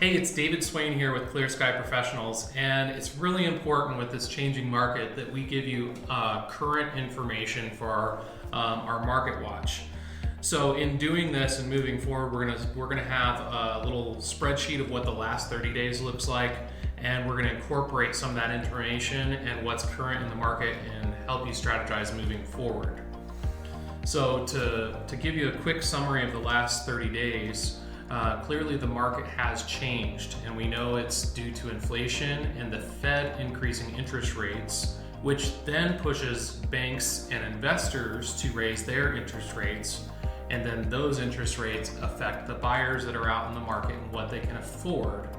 Hey, it's David Swain here with Clear Sky Professionals, and it's really important with this changing market that we give you current information for our market watch. So in doing this and moving forward, we're gonna have a little spreadsheet of what the last 30 days looks like, and we're gonna incorporate some of that information and what's current in the market and help you strategize moving forward. So to give you a quick summary of the last 30 days, clearly the market has changed, and we know it's due to inflation and the Fed increasing interest rates, which then pushes banks and investors to raise their interest rates, and then those interest rates affect the buyers that are out in the market and what they can afford.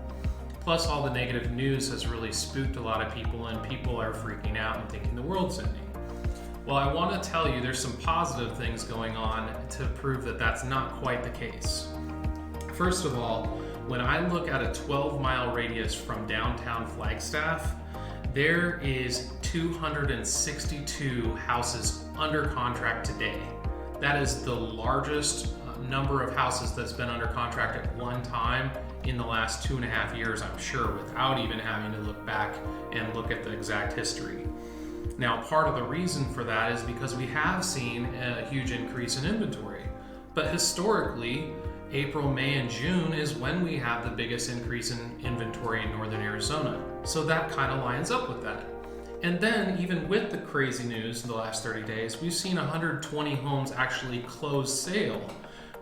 Plus, all the negative news has really spooked a lot of people, and people are freaking out and thinking the world's ending. Well, I want to tell you there's some positive things going on to prove that that's not quite the case. First of all, when I look at a 12-mile radius from downtown Flagstaff, there is 262 houses under contract today. That is the largest number of houses that's been under contract at one time in the last 2.5 years, I'm sure, without even having to look back and look at the exact history. Now, part of the reason for that is because we have seen a huge increase in inventory, but historically, April, May, and June is when we have the biggest increase in inventory in northern Arizona. So that kind of lines up with that. And then even with the crazy news in the last 30 days, we've seen 120 homes actually close sale,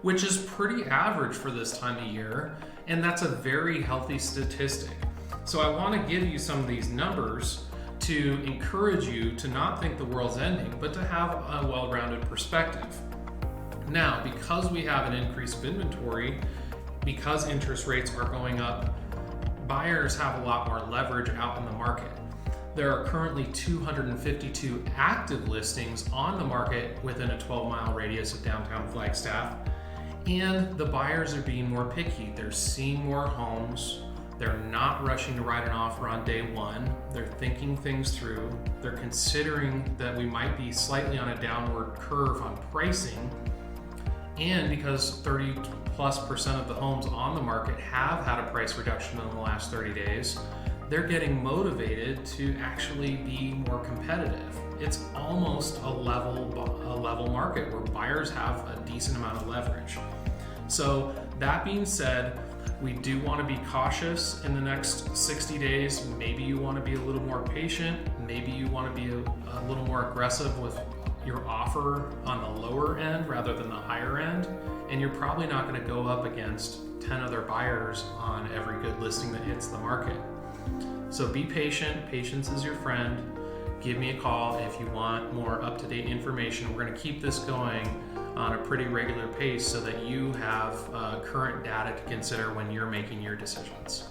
which is pretty average for this time of year. And that's a very healthy statistic. So I want to give you some of these numbers to encourage you to not think the world's ending, but to have a well-rounded perspective. Now, because we have an increase of inventory, because interest rates are going up, buyers have a lot more leverage out in the market. There are currently 252 active listings on the market within a 12-mile radius of downtown Flagstaff, and the buyers are being more picky. They're seeing more homes. They're not rushing to write an offer on day one. They're thinking things through. They're considering that we might be slightly on a downward curve on pricing. And because 30+% of the homes on the market have had a price reduction in the last 30 days, they're getting motivated to actually be more competitive. It's almost a level market where buyers have a decent amount of leverage. So that being said, we do want to be cautious in the next 60 days. Maybe you want to be a little more patient. Maybe you want to be a little more aggressive with your offer on the lower end rather than the higher end, and you're probably not going to go up against 10 other buyers on every good listing that hits the market. So be patient. Patience is your friend. Give me a call if you want more up-to-date information. We're going to keep this going on a pretty regular pace so that you have current data to consider when you're making your decisions.